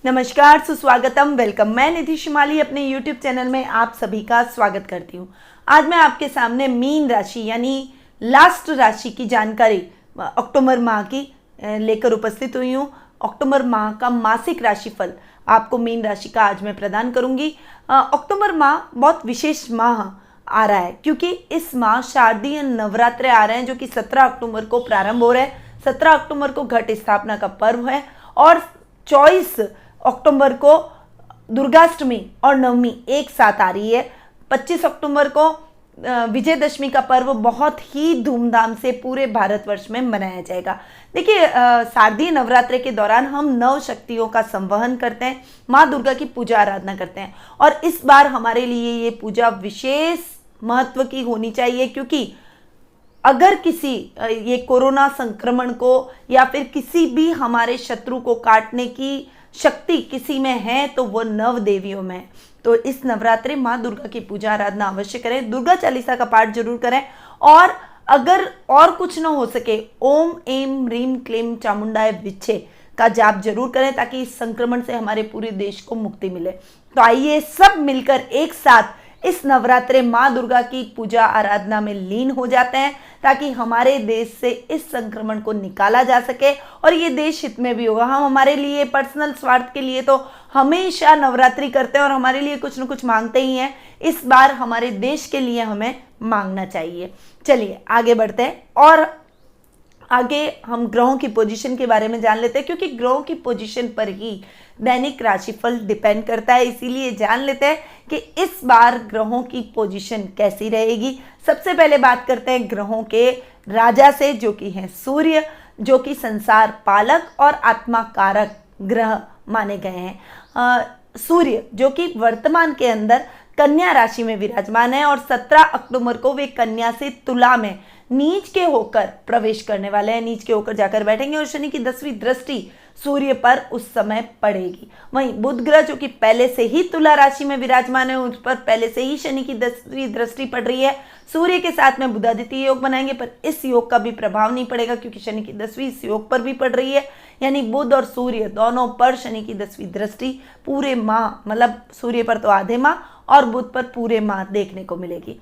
नमस्कार, सुस्वागतम, वेलकम। मैं निधि शिमाली अपने YouTube चैनल में आप सभी का स्वागत करती हूँ। आज मैं आपके सामने मीन राशि यानी लास्ट राशि की जानकारी अक्टूबर माह की लेकर उपस्थित हुई हूँ। अक्टूबर माह का मासिक राशिफल आपको मीन राशि का आज मैं प्रदान करूँगी। अक्टूबर माह बहुत विशेष माह आ रहा है क्योंकि इस माह शारदीय नवरात्रे आ रहे हैं जो कि 17 अक्टूबर को प्रारंभ हो रहे हैं। 17 अक्टूबर को घट स्थापना का पर्व है और 24 अक्टूबर को दुर्गाष्टमी और नवमी एक साथ आ रही है। 25 अक्टूबर को विजयदशमी का पर्व बहुत ही धूमधाम से पूरे भारतवर्ष में मनाया जाएगा। देखिए, शारदीय नवरात्रि के दौरान हम नव शक्तियों का संवहन करते हैं, माँ दुर्गा की पूजा आराधना करते हैं और इस बार हमारे लिए ये पूजा विशेष महत्व की होनी चाहिए क्योंकि अगर किसी ये कोरोना संक्रमण को या फिर किसी भी हमारे शत्रु को काटने की शक्ति किसी में है तो वो नव देवियों में है। तो इस नवरात्रि माँ दुर्गा की पूजा आराधना अवश्य करें, दुर्गा चालीसा का पाठ जरूर करें और अगर और कुछ न हो सके ओम एम ह्रीम क्लीम चामुंडाय विच्छे का जाप जरूर करें ताकि इस संक्रमण से हमारे पूरे देश को मुक्ति मिले। तो आइए सब मिलकर एक साथ इस नवरात्रे माँ दुर्गा की पूजा आराधना में लीन हो जाते हैं ताकि हमारे देश से इस संक्रमण को निकाला जा सके और ये देश हित में भी होगा। हम हमारे लिए पर्सनल स्वार्थ के लिए तो हमेशा नवरात्रि करते हैं और हमारे लिए कुछ न कुछ मांगते ही हैं। इस बार हमारे देश के लिए हमें मांगना चाहिए। चलिए आगे बढ़ते हैं और आगे हम ग्रहों की पोजीशन के बारे में जान लेते हैं क्योंकि ग्रहों की पोजीशन पर ही दैनिक राशिफल डिपेंड करता है। इसीलिए जान लेते हैं कि इस बार ग्रहों की पोजीशन कैसी रहेगी। सबसे पहले बात करते हैं ग्रहों के राजा से जो कि हैं सूर्य, जो कि संसार पालक और आत्मा कारक ग्रह माने गए हैं। सूर्य जो कि वर्तमान के अंदर कन्या राशि में विराजमान है और 17 अक्टूबर को वे कन्या से तुला में नीच के होकर प्रवेश करने वाले हैं, नीच के होकर जाकर बैठेंगे और शनि की 10वीं दृष्टि सूर्य पर उस समय पड़ेगी। वहीं बुध ग्रह जो कि पहले से ही तुला राशि में विराजमान है, उस पर पहले से ही शनि की 10वीं दृष्टि पड़ रही है। सूर्य के साथ में बुधादित्य योग बनाएंगे पर इस योग का भी प्रभाव नहीं पड़ेगा क्योंकि शनि की 10वीं इस योग पर भी पड़ रही है। यानी बुध और सूर्य दोनों पर शनि की 10वीं दृष्टि पूरे माह, मतलब सूर्य पर तो आधे माह और बुध पर पूरे माह देखने को मिलेगी।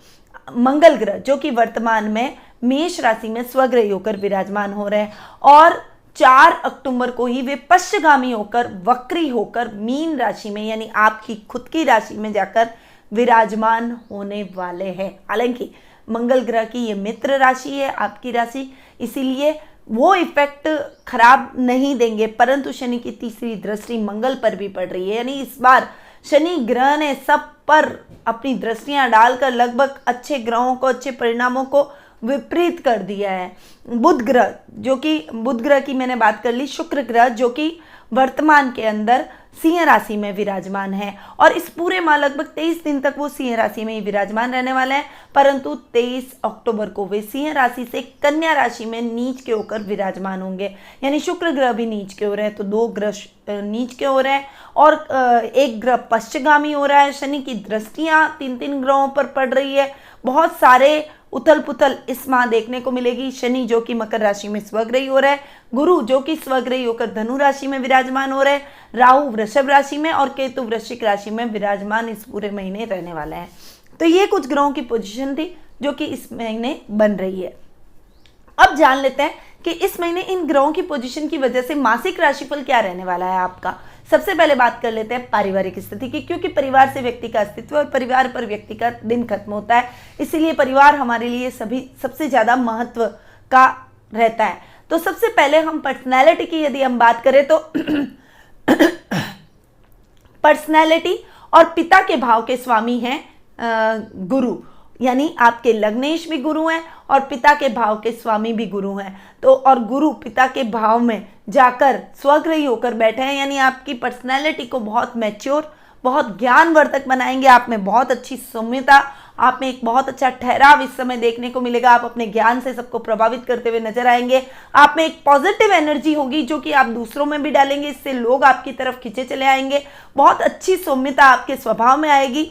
मंगल ग्रह जो कि वर्तमान में मेष राशि में स्वग्रही होकर विराजमान हो रहे हैं और 4 अक्टूबर को ही वे पश्चगामी होकर वक्री होकर मीन राशि में यानी आपकी खुद की राशि में जाकर विराजमान होने वाले हैं। हालांकि मंगल ग्रह की ये मित्र राशि है आपकी राशि, इसीलिए वो इफेक्ट खराब नहीं देंगे, परंतु शनि की 3री दृष्टि मंगल पर भी पड़ रही है। यानी इस बार शनि ग्रह ने सब पर अपनी दृष्टियां डालकर लगभग अच्छे ग्रहों को, अच्छे परिणामों को विपरीत कर दिया है। बुध ग्रह जो कि बुध ग्रह की मैंने बात कर ली, शुक्र ग्रह जो कि वर्तमान के अंदर सिंह राशि में विराजमान है और इस पूरे माह लगभग 23 दिन तक वो सिंह राशि में ही विराजमान रहने वाले हैं, परंतु 23 अक्टूबर को वे सिंह राशि से कन्या राशि में नीच के होकर विराजमान होंगे। यानी शुक्र ग्रह भी नीच के हो रहे हैं तो 2 ग्रह नीच के हो रहे हैं और एक ग्रह पश्चगामी हो रहा है। शनि की दृष्टियां 3 ग्रहों पर पड़ रही है। बहुत सारे उथल पुथल इस माह देखने को मिलेगी। शनि जो कि मकर राशि में स्वग्रही हो रहा है, गुरु जो कि स्वग्रही होकर धनु राशि में विराजमान हो रहे हैं, राहु वृषभ राशि में और केतु वृश्चिक राशि में विराजमान इस पूरे महीने रहने वाले हैं। तो ये कुछ ग्रहों की पोजीशन थी जो कि इस महीने बन रही है। अब जान लेते हैं कि इस महीने इन ग्रहों की पोजीशन की वजह से मासिक राशिफल क्या रहने वाला है आपका। सबसे पहले बात कर लेते हैं पारिवारिक स्थिति की, क्योंकि परिवार से व्यक्ति का अस्तित्व और परिवार पर व्यक्ति का दिन खत्म होता है, इसीलिए परिवार हमारे लिए सबसे ज्यादा महत्व का रहता है। तो सबसे पहले हम पर्सनैलिटी की यदि हम बात करें तो पर्सनैलिटी और पिता के भाव के स्वामी हैं गुरु, यानी आपके लग्नेश भी गुरु हैं और पिता के भाव के स्वामी भी गुरु हैं। तो और गुरु पिता के भाव में जाकर स्वग्रही होकर बैठे हैं, यानी आपकी पर्सनैलिटी को बहुत मैच्योर, बहुत ज्ञानवर्धक बनाएंगे। आप में बहुत अच्छी सौम्यता, आप में एक बहुत अच्छा ठहराव इस समय देखने को मिलेगा। आप अपने ज्ञान से सबको प्रभावित करते हुए नजर आएंगे। आप में एक पॉजिटिव एनर्जी होगी जो कि आप दूसरों में भी डालेंगे, इससे लोग आपकी तरफ खींचे चले आएंगे। बहुत अच्छी सौम्यता आपके स्वभाव में आएगी।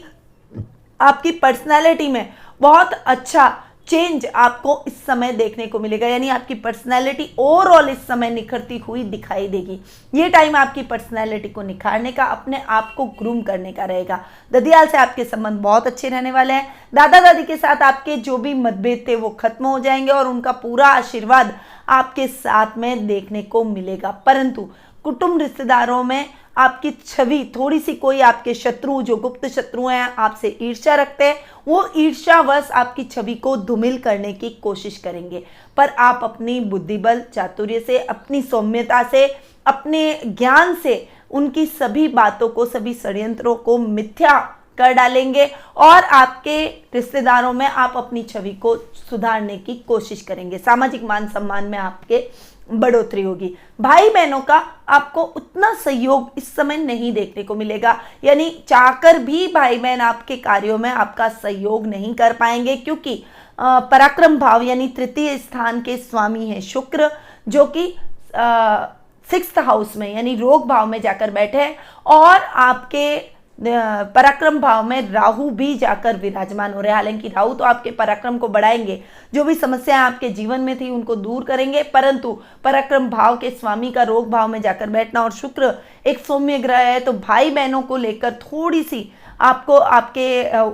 आपकी पर्सनैलिटी में बहुत अच्छा चेंज आपको इस समय देखने को मिलेगा, यानी आपकी पर्सनैलिटी ओवरऑल इस समय निखरती हुई दिखाई देगी। ये टाइम आपकी पर्सनैलिटी को निखारने का, अपने आप को ग्रूम करने का रहेगा। ददियाल से आपके संबंध बहुत अच्छे रहने वाले हैं। दादा दादी के साथ आपके जो भी मतभेद थे वो खत्म हो जाएंगे और उनका पूरा आशीर्वाद आपके साथ में देखने को मिलेगा। परंतु कुटुंब रिश्तेदारों में आपकी छवि थोड़ी सी, कोई आपके शत्रु जो गुप्त शत्रु हैं, आपसे ईर्ष्या रखते हैं, वो ईर्ष्यावश आपकी छवि को धूमिल करने की कोशिश करेंगे। पर आप अपनी बुद्धिबल, चातुर्य से, अपनी सौम्यता से, अपने ज्ञान से उनकी सभी बातों को, सभी षड्यंत्रों को मिथ्या कर डालेंगे और आपके रिश्तेदारों में आप अपनी छवि को सुधारने की कोशिश करेंगे। सामाजिक मान सम्मान में आपके बढ़ोतरी होगी। भाई बहनों का आपको उतना सहयोग इस समय नहीं देखने को मिलेगा, यानी चाहकर भी भाई बहन आपके कार्यों में आपका सहयोग नहीं कर पाएंगे, क्योंकि पराक्रम भाव यानी तृतीय स्थान के स्वामी है शुक्र, जो कि 6th हाउस में यानी रोग भाव में जाकर बैठे हैं और आपके पराक्रम भाव में राहु भी जाकर विराजमान हो रहे हैं। हालांकि राहु तो आपके पराक्रम को बढ़ाएंगे, जो भी समस्याएं आपके जीवन में थी उनको दूर करेंगे, परंतु पराक्रम भाव के स्वामी का रोग भाव में जाकर बैठना और शुक्र एक सौम्य ग्रह है, तो भाई बहनों को लेकर थोड़ी सी आपको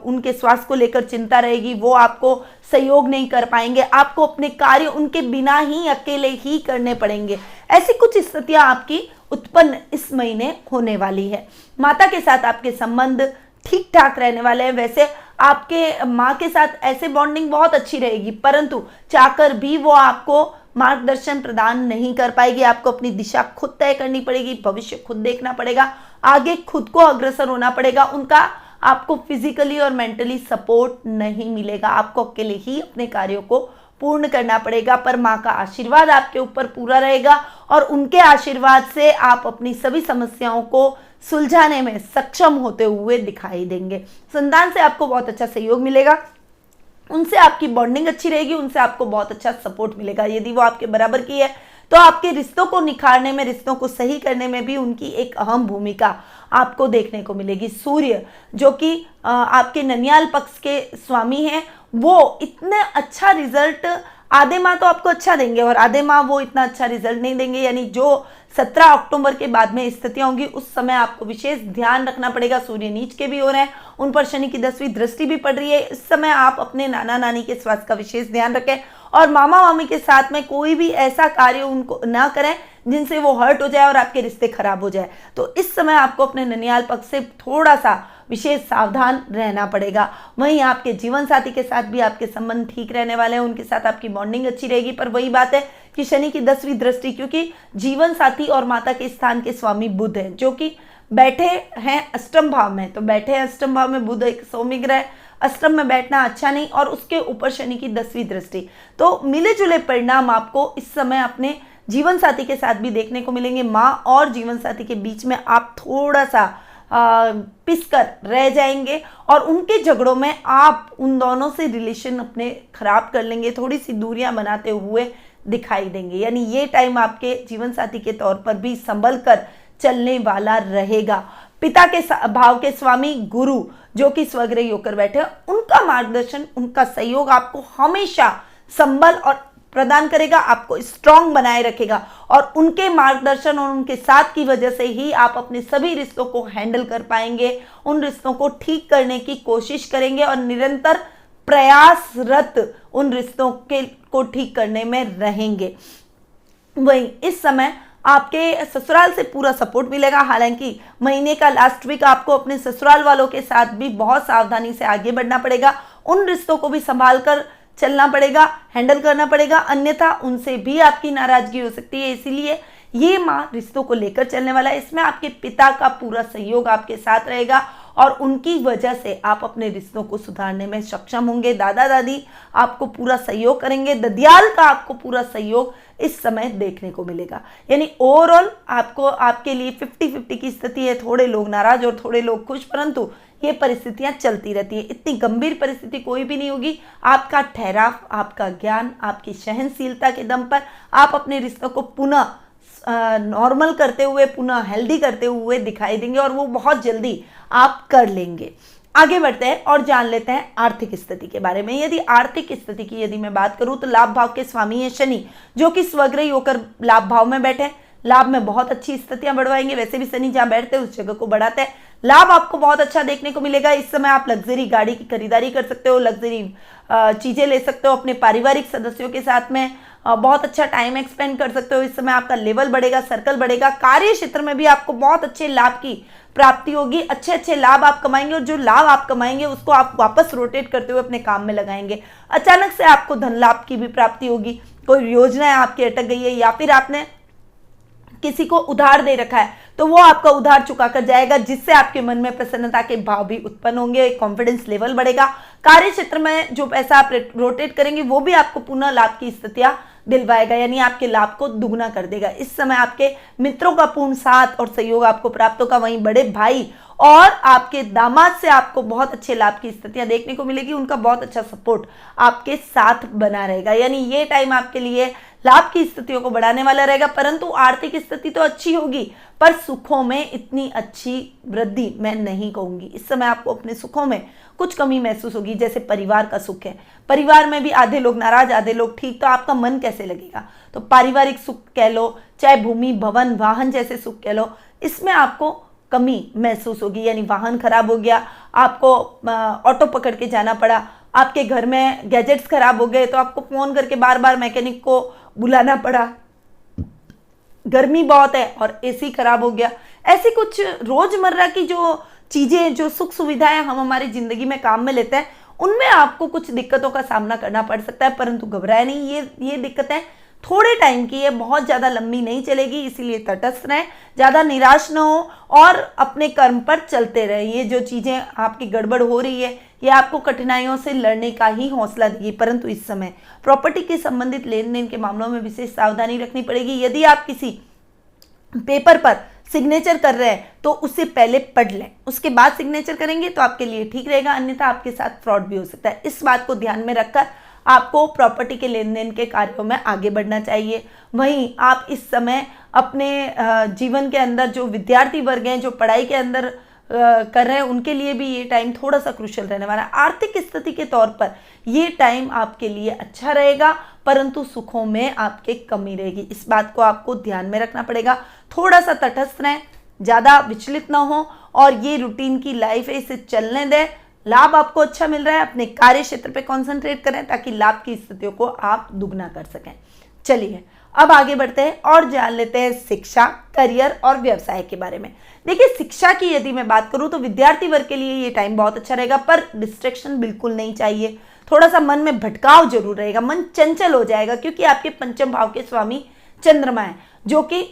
उनके स्वास्थ्य को लेकर चिंता रहेगी। वो आपको सहयोग नहीं कर पाएंगे, आपको अपने कार्य उनके बिना ही अकेले ही करने पड़ेंगे। ऐसी कुछ स्थितियां आपकी उत्पन्न इस महीने होने वाली है। माता के साथ आपके संबंध ठीक ठाक रहने वाले हैं। वैसे आपके माँ के साथ ऐसे बॉन्डिंग बहुत अच्छी रहेगी, परंतु चाहकर भी वो आपको मार्गदर्शन प्रदान नहीं कर पाएगी। आपको अपनी दिशा खुद तय करनी पड़ेगी, भविष्य खुद देखना पड़ेगा, आगे खुद को अग्रसर होना पड़ेगा। उनका आपको फिजिकली और मेंटली सपोर्ट नहीं मिलेगा, आपको अकेले ही अपने कार्यों को पूर्ण करना पड़ेगा। पर माँ का आशीर्वाद आपके ऊपर पूरा रहेगा और उनके आशीर्वाद से आप अपनी सभी समस्याओं को सुलझाने में सक्षम होते हुए दिखाई देंगे। संतान से आपको बहुत अच्छा सहयोग मिलेगा, उनसे आपकी बॉन्डिंग अच्छी रहेगी, उनसे आपको बहुत अच्छा सपोर्ट मिलेगा। यदि वो आपके बराबर की है तो आपके रिश्तों को निखारने में, रिश्तों को सही करने में भी उनकी एक अहम भूमिका आपको देखने को मिलेगी। सूर्य जो कि आपके ननियाल पक्ष के स्वामी हैं, वो इतने अच्छा रिजल्ट आधे माह तो आपको अच्छा देंगे और आधे माह वो इतना अच्छा रिजल्ट नहीं देंगे, यानी जो 17 अक्टूबर के बाद में स्थितियां होंगी उस समय आपको विशेष ध्यान रखना पड़ेगा। सूर्य नीच के भी हो रहे हैं, उन पर शनि की 10वीं दृष्टि भी पड़ रही है। इस समय आप अपने नाना नानी के स्वास्थ्य का विशेष ध्यान रखें और मामा मामी के साथ में कोई भी ऐसा कार्य उनको ना करें जिनसे वो हर्ट हो जाए और आपके रिश्ते खराब हो जाए। तो इस समय आपको अपने ननियाल पक्ष से थोड़ा सा विशेष सावधान रहना पड़ेगा। वहीं आपके जीवन साथी के साथ भी आपके संबंध ठीक रहने वाले हैं, उनके साथ आपकी बॉन्डिंग अच्छी रहेगी। पर वही बात है कि शनि की 10वीं दृष्टि, क्योंकि जीवन साथी और माता के स्थान के स्वामी बुध है जो कि बैठे हैं अष्टम भाव में, तो बैठे हैं अष्टम भाव में बुध एक सौम्य ग्रह, अष्टम में बैठना अच्छा नहीं और उसके ऊपर शनि की 10वीं दृष्टि, तो मिले जुले परिणाम आपको इस समय अपने जीवन साथी के साथ भी देखने को मिलेंगे। माँ और जीवन साथी के बीच में आप थोड़ा सा पिस कर रह जाएंगे और उनके झगड़ों में आप उन दोनों से रिलेशन अपने खराब कर लेंगे, थोड़ी सी दूरियां बनाते हुए दिखाई देंगे। यानी ये टाइम आपके जीवन साथी के तौर पर भी संभल कर चलने वाला रहेगा। पिता के भाव के स्वामी गुरु जो कि स्वग्रही होकर बैठे हैं, उनका मार्गदर्शन, उनका सहयोग आपको हमेशा संबल और प्रदान करेगा, आपको स्ट्रांग बनाए रखेगा और उनके मार्गदर्शन और उनके साथ की वजह से ही आप अपने सभी रिश्तों को हैंडल कर पाएंगे, उन रिश्तों को ठीक करने की कोशिश करेंगे और निरंतर प्रयासरत उन रिश्तों को ठीक करने में रहेंगे। वहीं इस समय आपके ससुराल से पूरा सपोर्ट मिलेगा। हालांकि महीने का लास्ट वीक आपको अपने ससुराल वालों के साथ भी बहुत सावधानी से आगे बढ़ना पड़ेगा, उन रिश्तों को भी संभाल कर चलना पड़ेगा, हैंडल करना पड़ेगा, अन्यथा उनसे भी आपकी नाराजगी हो सकती है। इसीलिए ये माह रिश्तों को लेकर चलने वाला है। इसमें आपके पिता का पूरा सहयोग आपके साथ रहेगा और उनकी वजह से आप अपने रिश्तों को सुधारने में सक्षम होंगे। दादा दादी आपको पूरा सहयोग करेंगे, ददियाल का आपको पूरा सहयोग इस समय देखने को मिलेगा। यानी ओवरऑल आपको आपके लिए 50-50 की स्थिति है, थोड़े लोग नाराज और थोड़े लोग खुश, परंतु ये परिस्थितियां चलती रहती है। इतनी गंभीर परिस्थिति कोई भी नहीं होगी। आपका ठहराव, आपका ज्ञान, आपकी सहनशीलता के दम पर आप अपने रिश्तों को पुनः नॉर्मल करते हुए, पुनः हेल्दी करते हुए दिखाई देंगे और वो बहुत जल्दी आप कर लेंगे। आगे बढ़ते हैं और जान लेते हैं आर्थिक स्थिति के बारे में। यदि आर्थिक स्थिति की यदि मैं बात करूं तो लाभ भाव के स्वामी है शनि, जो कि स्वग्रही होकर लाभ भाव में बैठे हैं। लाभ में बहुत अच्छी स्थितियां बढ़वाएंगे। वैसे भी शनि जहां बैठते हैं उस जगह को बढ़ाते हैं। लाभ आपको बहुत अच्छा देखने को मिलेगा। इस समय आप लग्जरी गाड़ी की खरीदारी कर सकते हो, लग्जरी चीजें ले सकते हो, अपने पारिवारिक सदस्यों के साथ में बहुत अच्छा टाइम एक्सपेंड कर सकते हो। इस समय आपका लेवल बढ़ेगा, सर्कल बढ़ेगा। कार्य क्षेत्र में भी आपको बहुत अच्छे लाभ की प्राप्ति होगी। अच्छे अच्छे लाभ आप कमाएंगे और जो लाभ आप कमाएंगे उसको आप वापस रोटेट करते हुए अपने काम में लगाएंगे। अचानक से आपको धन लाभ की भी प्राप्ति होगी। कोई योजना आपकी अटक गई है या फिर आपने किसी को उधार दे रखा है तो वो आपका उधार चुका कर जाएगा, जिससे आपके मन में प्रसन्नता के भाव भी उत्पन्न होंगे, कॉन्फिडेंस लेवल बढ़ेगा। कार्य क्षेत्र में जो पैसा आप रोटेट करेंगे वो भी आपको पुनः लाभ की स्थितियां दिलवाएगा, यानी आपके लाभ को दुगना कर देगा। इस समय आपके मित्रों का पूर्ण साथ और सहयोग आपको प्राप्त होगा। वहीं बड़े भाई और आपके दामाद से आपको बहुत अच्छे लाभ की स्थितियां देखने को मिलेगी। उनका बहुत अच्छा सपोर्ट आपके साथ बना रहेगा, यानी ये टाइम आपके लिए लाभ की स्थितियों को बढ़ाने वाला रहेगा। परंतु आर्थिक स्थिति तो अच्छी होगी, पर सुखों में इतनी अच्छी वृद्धि मैं नहीं कहूंगी। इस समय आपको अपने सुखों में कुछ कमी महसूस होगी। जैसे परिवार का सुख है, परिवार में भी आधे लोग नाराज आधे लोग ठीक, तो आपका मन कैसे लगेगा। तो पारिवारिक सुख कह लो, चाहे भूमि भवन वाहन जैसे सुख कह लो, इसमें आपको कमी महसूस होगी। यानी वाहन खराब हो गया, आपको ऑटो पकड़ के जाना पड़ा, आपके घर में गैजेट्स खराब हो गए तो आपको फोन करके बार बार मैकेनिक को बुलाना पड़ा, गर्मी बहुत है और एसी खराब हो गया। ऐसी कुछ रोजमर्रा की जो चीजें, जो सुख सुविधाएं हम हमारी जिंदगी में काम में लेते हैं, उनमें आपको कुछ दिक्कतों का सामना करना पड़ सकता है। परंतु घबराए नहीं, ये दिक्कतें थोड़े टाइम की है, बहुत ज्यादा लंबी नहीं चलेगी। इसीलिए तटस्थ रहें, ज्यादा निराश न हो और अपने कर्म पर चलते रहें। ये जो चीजें आपकी गड़बड़ हो रही है ये आपको कठिनाइयों से लड़ने का ही हौसला देगी। परंतु इस समय प्रॉपर्टी के संबंधित लेन देन के मामलों में विशेष सावधानी रखनी पड़ेगी। यदि आप किसी पेपर पर सिग्नेचर कर रहे हैं तो उससे पहले पढ़ लें, उसके बाद सिग्नेचर करेंगे तो आपके लिए ठीक रहेगा, अन्यथा आपके साथ फ्रॉड भी हो सकता है। इस बात को ध्यान में रखकर आपको प्रॉपर्टी के लेन देन के कार्यों में आगे बढ़ना चाहिए। वहीं आप इस समय अपने जीवन के अंदर जो विद्यार्थी वर्ग हैं, जो पढ़ाई के अंदर कर रहे हैं, उनके लिए भी ये टाइम थोड़ा सा क्रूशियल रहने वाला है। आर्थिक स्थिति के तौर पर ये टाइम आपके लिए अच्छा रहेगा, परंतु सुखों में आपके कमी रहेगी। इस बात को आपको ध्यान में रखना पड़ेगा। थोड़ा सा तटस्थ रहें, ज़्यादा विचलित ना हो और ये रूटीन की लाइफ है, इसे चलने दें। लाभ आपको अच्छा मिल रहा है, अपने कार्य क्षेत्र पे कंसंट्रेट करें ताकि लाभ की स्थितियों को आप दुगना कर सकें। चलिए अब आगे बढ़ते हैं और जान लेते हैं शिक्षा, करियर और व्यवसाय के बारे में। देखिए, शिक्षा की यदि मैं बात करूं तो विद्यार्थी वर्ग के लिए ये टाइम बहुत अच्छा रहेगा, पर डिस्ट्रैक्शन बिल्कुल नहीं चाहिए। थोड़ा सा मन में भटकाव जरूर रहेगा, मन चंचल हो जाएगा, क्योंकि आपके पंचम भाव के स्वामी चंद्रमा है, जो कि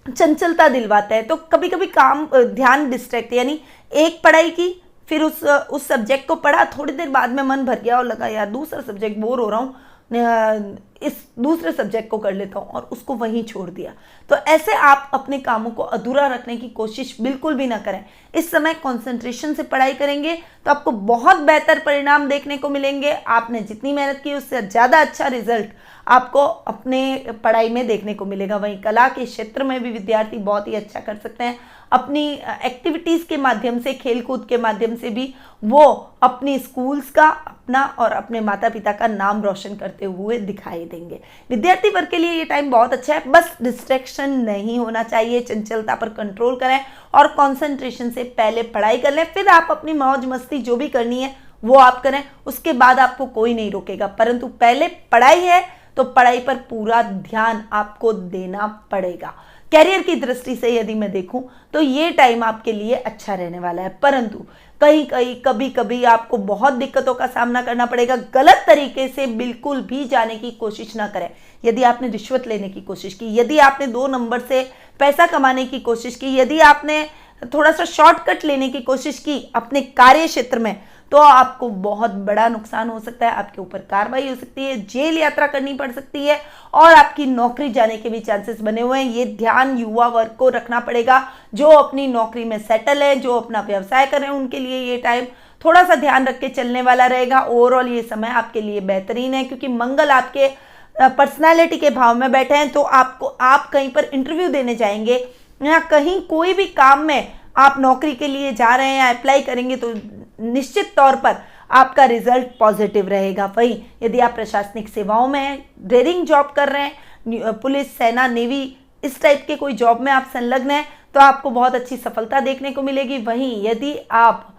चंचलता दिलवाता है। तो कभी कभी काम ध्यान डिस्ट्रैक्ट, यानी एक पढ़ाई की, फिर उस सब्जेक्ट को पढ़ा, थोड़ी देर बाद में मन भर गया और लगा यार दूसरा सब्जेक्ट बोर हो रहा हूँ, इस दूसरे सब्जेक्ट को कर लेता हूँ, और उसको वहीं छोड़ दिया। तो ऐसे आप अपने कामों को अधूरा रखने की कोशिश बिल्कुल भी ना करें। इस समय कंसंट्रेशन से पढ़ाई करेंगे तो आपको बहुत बेहतर परिणाम देखने को मिलेंगे। आपने जितनी मेहनत की उससे ज़्यादा अच्छा रिजल्ट आपको अपने पढ़ाई में देखने को मिलेगा। वहीं कला के क्षेत्र में भी विद्यार्थी बहुत ही अच्छा कर सकते हैं। अपनी एक्टिविटीज़ के माध्यम से, खेलकूद के माध्यम से भी वो अपनी स्कूल्स का, अपना और अपने माता पिता का नाम रोशन करते हुए दिखाई देंगे। विद्यार्थी वर्ग के लिए ये टाइम बहुत अच्छा है, बस डिस्ट्रैक्शन नहीं होना चाहिए। चंचलता पर कंट्रोल करें और कंसंट्रेशन से पहले पढ़ाई कर लें, फिर आप अपनी मौज मस्ती जो भी करनी है वो आप करें, उसके बाद आपको कोई नहीं रोकेगा। परंतु पहले पढ़ाई है तो पढ़ाई पर पूरा ध्यान आपको देना पड़ेगा। कैरियर की दृष्टि से यदि मैं देखूं तो ये टाइम आपके लिए अच्छा रहने वाला है, परंतु कभी कभी आपको बहुत दिक्कतों का सामना करना पड़ेगा। गलत तरीके से बिल्कुल भी जाने की कोशिश ना करें। यदि आपने रिश्वत लेने की कोशिश की, यदि आपने 2 नंबर से पैसा कमाने की कोशिश की, यदि आपने थोड़ा सा शॉर्टकट लेने की कोशिश की अपने कार्य क्षेत्र में, तो आपको बहुत बड़ा नुकसान हो सकता है। आपके ऊपर कार्रवाई हो सकती है, जेल यात्रा करनी पड़ सकती है और आपकी नौकरी जाने के भी चांसेस बने हुए हैं। ये ध्यान युवा वर्ग को रखना पड़ेगा। जो अपनी नौकरी में सेटल है, जो अपना व्यवसाय कर रहे हैं, उनके लिए ये टाइम थोड़ा सा ध्यान रख के चलने वाला रहेगा। ओवरऑल ये समय आपके लिए बेहतरीन है, क्योंकि मंगल आपके पर्सनैलिटी के भाव में बैठे हैं। तो आप कहीं पर इंटरव्यू देने जाएंगे या कहीं कोई भी काम में आप नौकरी के लिए जा रहे हैं या अप्लाई करेंगे, तो निश्चित तौर पर आपका रिजल्ट पॉजिटिव रहेगा। वहीं यदि आप प्रशासनिक सेवाओं में हैं, ड्रेरिंग जॉब कर रहे हैं, पुलिस, सेना, नेवी, इस टाइप के कोई जॉब में आप संलग्न हैं, तो आपको बहुत अच्छी सफलता देखने को मिलेगी। वहीं यदि आप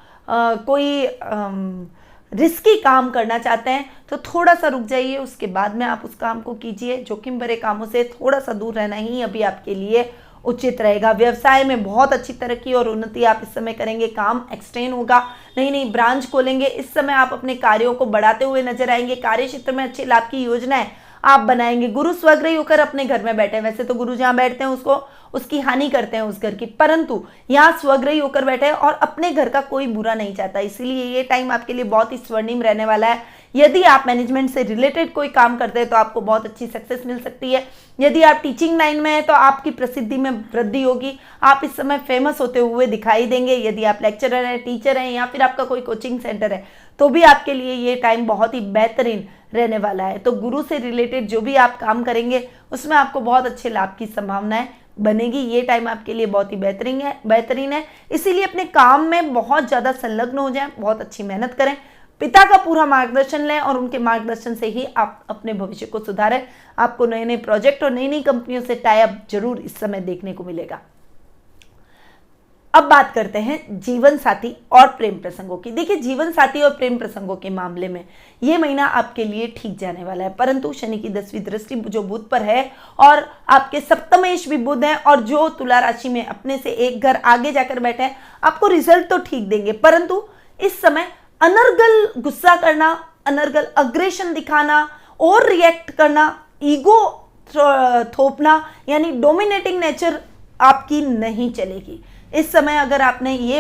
कोई रिस्की काम करना चाहते हैं तो थोड़ा सा रुक जाइए, उसके बाद में आप उस काम को कीजिए। जोखिम भरे कामों से थोड़ा सा दूर रहना ही अभी आपके लिए उचित रहेगा। व्यवसाय में बहुत अच्छी तरक्की और उन्नति आप इस समय करेंगे। काम एक्सटेंड होगा, नई नई ब्रांच खोलेंगे। इस समय आप अपने कार्यों को बढ़ाते हुए नजर आएंगे। कार्य क्षेत्र में अच्छे लाभ की योजनाएं आप बनाएंगे। गुरु स्वग्रही होकर अपने घर में बैठे हैं। वैसे तो गुरु जहां बैठते हैं उसकी हानि करते हैं उस घर की, परंतु यहाँ स्वग्रही होकर बैठे हैं और अपने घर का कोई बुरा नहीं चाहता। इसीलिए ये टाइम आपके लिए बहुत ही स्वर्णिम रहने वाला है। यदि आप मैनेजमेंट से रिलेटेड कोई काम करते हैं तो आपको बहुत अच्छी सक्सेस मिल सकती है। यदि आप टीचिंग लाइन में हैं तो आपकी प्रसिद्धि में वृद्धि होगी। आप इस समय फेमस होते हुए दिखाई देंगे। यदि आप लेक्चरर हैं, टीचर हैं या फिर आपका कोई कोचिंग सेंटर है तो भी आपके लिए ये टाइम बहुत ही बेहतरीन रहने वाला है। तो गुरु से रिलेटेड जो भी आप काम करेंगे उसमें आपको बहुत अच्छे लाभ की संभावनाएं बनेगी। ये टाइम आपके लिए बहुत ही बेहतरीन है। इसीलिए अपने काम में बहुत ज़्यादा संलग्न हो जाएं, बहुत अच्छी मेहनत करें, पिता का पूरा मार्गदर्शन लें और उनके मार्गदर्शन से ही आप अपने भविष्य को सुधारें। आपको नए नए प्रोजेक्ट और नई नई कंपनियों से टाई अप जरूर इस समय देखने को मिलेगा। अब बात करते हैं जीवन साथी और प्रेम प्रसंगों की। देखिए, जीवन साथी और प्रेम प्रसंगों के मामले में ये महीना आपके लिए ठीक जाने वाला है, परंतु शनि की 10वीं दृष्टि जो बुध पर है और आपके सप्तमेश भी बुध हैं और जो तुला राशि में अपने से एक घर आगे जाकर बैठे हैं, आपको रिजल्ट तो ठीक देंगे, परंतु इस समय अनर्गल गुस्सा करना, अनर्गल अग्रेशन दिखाना और रिएक्ट करना, ईगो थोपना यानी डोमिनेटिंग नेचर आपकी नहीं चलेगी। इस समय अगर आपने ये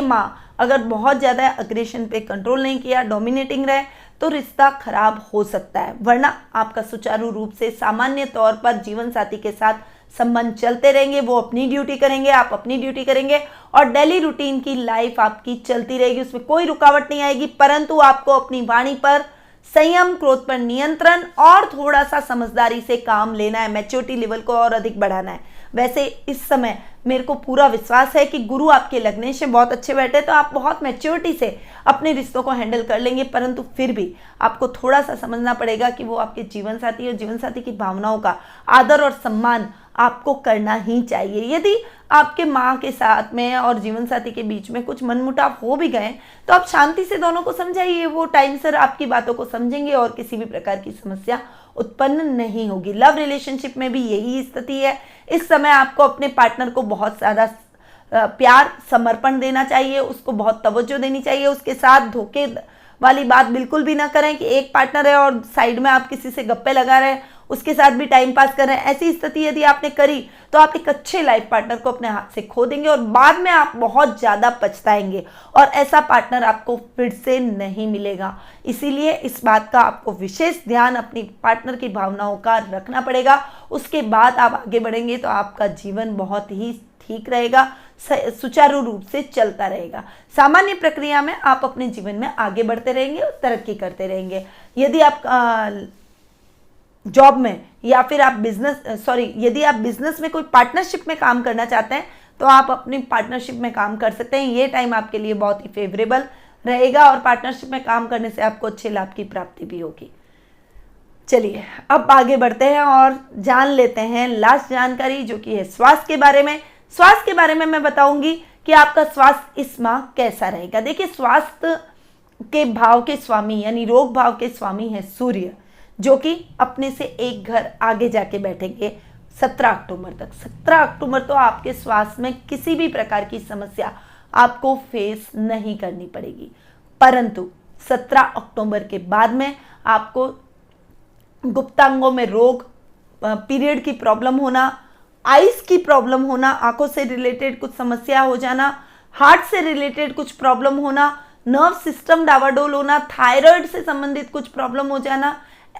अगर बहुत ज़्यादा अग्रेशन पे कंट्रोल नहीं किया, डोमिनेटिंग रहे, तो रिश्ता खराब हो सकता है। वरना आपका सुचारू रूप से सामान्य तौर पर जीवन साथी के साथ संबंध चलते रहेंगे। वो अपनी ड्यूटी करेंगे, आप अपनी ड्यूटी करेंगे और डेली रूटीन की लाइफ आपकी चलती रहेगी, उसमें कोई रुकावट नहीं आएगी। परंतु आपको अपनी वाणी पर संयम, क्रोध पर नियंत्रण और थोड़ा सा समझदारी से काम लेना है। मैच्योरिटी लेवल को और अधिक बढ़ाना है। वैसे इस समय मेरे को पूरा विश्वास है कि गुरु आपके लग्नेश में बहुत अच्छे बैठे, तो आप बहुत मैच्योरिटी से अपने रिश्तों को हैंडल कर लेंगे। परंतु फिर भी आपको थोड़ा सा समझना पड़ेगा कि वो आपके जीवन साथी और जीवन साथी की भावनाओं का आदर और सम्मान आपको करना ही चाहिए। यदि आपके माँ के साथ में और जीवन साथी के बीच में कुछ मनमुटाव हो भी गए तो आप शांति से दोनों को समझाइए। वो टाइम से आपकी बातों को समझेंगे और किसी भी प्रकार की समस्या उत्पन्न नहीं होगी। लव रिलेशनशिप में भी यही स्थिति है। इस समय आपको अपने पार्टनर को बहुत ज़्यादा प्यार, समर्पण देना चाहिए, उसको बहुत तवज्जो देनी चाहिए। उसके साथ धोखे वाली बात बिल्कुल भी ना करें कि एक पार्टनर है और साइड में आप किसी से गप्पे लगा रहे हैं, उसके साथ भी टाइम पास कर रहे हैं। ऐसी स्थिति यदि आपने करी तो आप एक अच्छे लाइफ पार्टनर को अपने हाथ से खो देंगे और बाद में आप बहुत ज़्यादा पछताएंगे और ऐसा पार्टनर आपको फिर से नहीं मिलेगा। इसीलिए इस बात का आपको विशेष ध्यान अपनी पार्टनर की भावनाओं का रखना पड़ेगा। उसके बाद आप आगे बढ़ेंगे तो आपका जीवन बहुत ही ठीक रहेगा, सुचारू रूप से चलता रहेगा। सामान्य प्रक्रिया में आप अपने जीवन में आगे बढ़ते रहेंगे और तरक्की करते रहेंगे। यदि आप जॉब में या फिर आप यदि आप बिजनेस में कोई पार्टनरशिप में काम करना चाहते हैं तो आप अपनी पार्टनरशिप में काम कर सकते हैं। ये टाइम आपके लिए बहुत ही फेवरेबल रहेगा और पार्टनरशिप में काम करने से आपको अच्छे लाभ की प्राप्ति भी होगी। चलिए अब आगे बढ़ते हैं और जान लेते हैं लास्ट जानकारी, जो कि है स्वास्थ्य के बारे में। स्वास्थ्य के बारे में मैं बताऊंगी कि आपका स्वास्थ्य इस माह कैसा रहेगा। देखिए, स्वास्थ्य के भाव के स्वामी यानी रोग भाव के स्वामी है सूर्य, जो कि अपने से एक घर आगे जाके बैठेंगे 17 अक्टूबर तक। 17 अक्टूबर तो आपके स्वास्थ्य में किसी भी प्रकार की समस्या आपको फेस नहीं करनी पड़ेगी, परंतु 17 अक्टूबर के बाद में आपको गुप्तांगों में रोग, पीरियड की प्रॉब्लम होना, आइस की प्रॉब्लम होना, आंखों से रिलेटेड कुछ समस्या हो जाना, हार्ट से रिलेटेड कुछ प्रॉब्लम होना, नर्व सिस्टम डावाडोल होना, थायराइड से संबंधित कुछ प्रॉब्लम हो जाना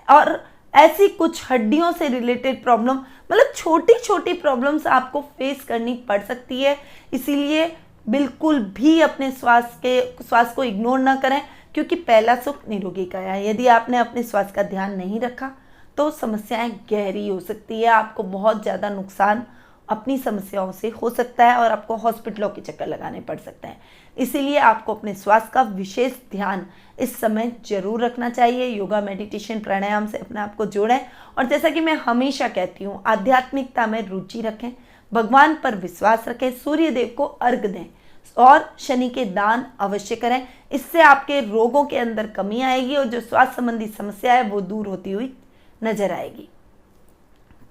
और ऐसी कुछ हड्डियों से रिलेटेड प्रॉब्लम, मतलब छोटी छोटी प्रॉब्लम्स आपको फेस करनी पड़ सकती है। इसीलिए बिल्कुल भी अपने स्वास्थ्य को इग्नोर ना करें, क्योंकि पहला सुख निरोगी काया है। यदि आपने अपने स्वास्थ्य का ध्यान नहीं रखा तो समस्याएं गहरी हो सकती है, आपको बहुत ज़्यादा नुकसान अपनी समस्याओं से हो सकता है और आपको हॉस्पिटलों के चक्कर लगाने पड़ सकते हैं। इसीलिए आपको अपने स्वास्थ्य का विशेष ध्यान इस समय जरूर रखना चाहिए। योगा, मेडिटेशन, प्राणायाम से अपने आप को जोड़ें और जैसा कि मैं हमेशा कहती हूँ, आध्यात्मिकता में रुचि रखें, भगवान पर विश्वास रखें, सूर्य देव को अर्घ दें और शनि के दान अवश्य करें। इससे आपके रोगों के अंदर कमी आएगी और जो स्वास्थ्य संबंधी समस्या है वो दूर होती हुई नजर आएगी।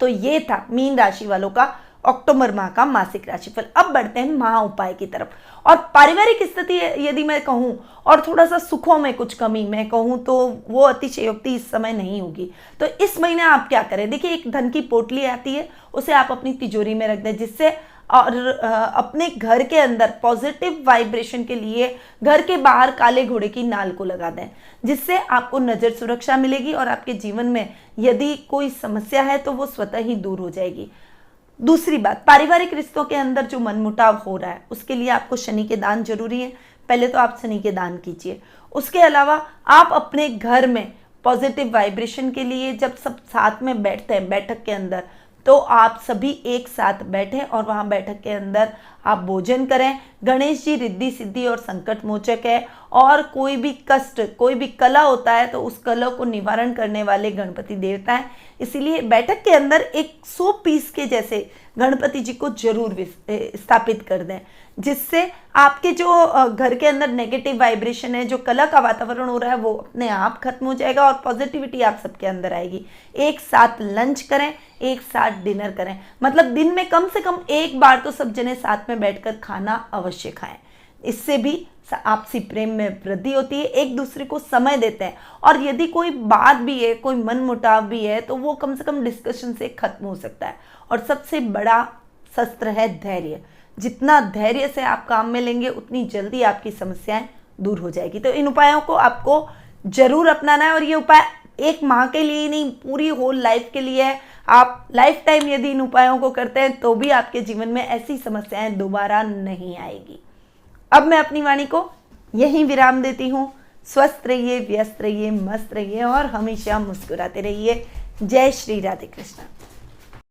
तो ये था मीन राशि वालों का अक्टूबर माह का मासिक राशिफल। अब बढ़ते हैं महा उपाय की तरफ। और पारिवारिक स्थिति यदि मैं कहूं और थोड़ा सा सुखों में कुछ कमी मैं कहूं तो वो अतिशयोक्ति इस समय नहीं होगी। तो इस महीने आप क्या करें, देखिए एक धन की पोटली आती है, उसे आप अपनी तिजोरी में रख दें, जिससे और अपने घर के अंदर पॉजिटिव वाइब्रेशन के लिए घर के बाहर काले घोड़े की नाल को लगा दें, जिससे आपको नजर सुरक्षा मिलेगी और आपके जीवन में यदि कोई समस्या है तो वो स्वतः ही दूर हो जाएगी। दूसरी बात, पारिवारिक रिश्तों के अंदर जो मनमुटाव हो रहा है उसके लिए आपको शनि के दान जरूरी है। पहले तो आप शनि के दान कीजिए। उसके अलावा आप अपने घर में पॉजिटिव वाइब्रेशन के लिए जब सब साथ में बैठते हैं बैठक के अंदर, तो आप सभी एक साथ बैठें और वहां बैठक के अंदर आप भोजन करें। गणेश जी रिद्धि सिद्धि और संकट मोचक है और कोई भी कष्ट, कोई भी कला होता है तो उस कला को निवारण करने वाले गणपति देवता हैं। इसीलिए बैठक के अंदर एक 100 पीस के जैसे गणपति जी को जरूर स्थापित कर दें, जिससे आपके जो घर के अंदर नेगेटिव वाइब्रेशन है, जो कला का वातावरण हो रहा है, वो अपने आप खत्म हो जाएगा और पॉजिटिविटी आप सबके अंदर आएगी। एक साथ लंच करें, एक साथ डिनर करें, मतलब दिन में कम से कम एक बार तो सब जने साथ में बैठकर खाना अवश्य खाएं। इससे भी आपसी प्रेम में वृद्धि होती है, एक दूसरे को समय देते हैं और यदि कोई बात भी है, कोई मनमुटाव भी है तो वो कम से कम डिस्कशन से खत्म हो सकता है। और सबसे बड़ा शस्त्र है धैर्य। जितना धैर्य से आप काम में लेंगे उतनी जल्दी आपकी समस्याएं दूर हो जाएगी। तो इन उपायों को आपको जरूर अपनाना है और ये उपाय एक माह के लिए ही नहीं, पूरी होल लाइफ के लिए है। आप लाइफ टाइम यदि इन उपायों को करते हैं तो भी आपके जीवन में ऐसी समस्याएं दोबारा नहीं आएगी। अब मैं अपनी वाणी को यहीं विराम देती हूँ। स्वस्थ रहिए, व्यस्त रहिए, मस्त रहिए और हमेशा मुस्कुराते रहिए। जय श्री राधे कृष्ण।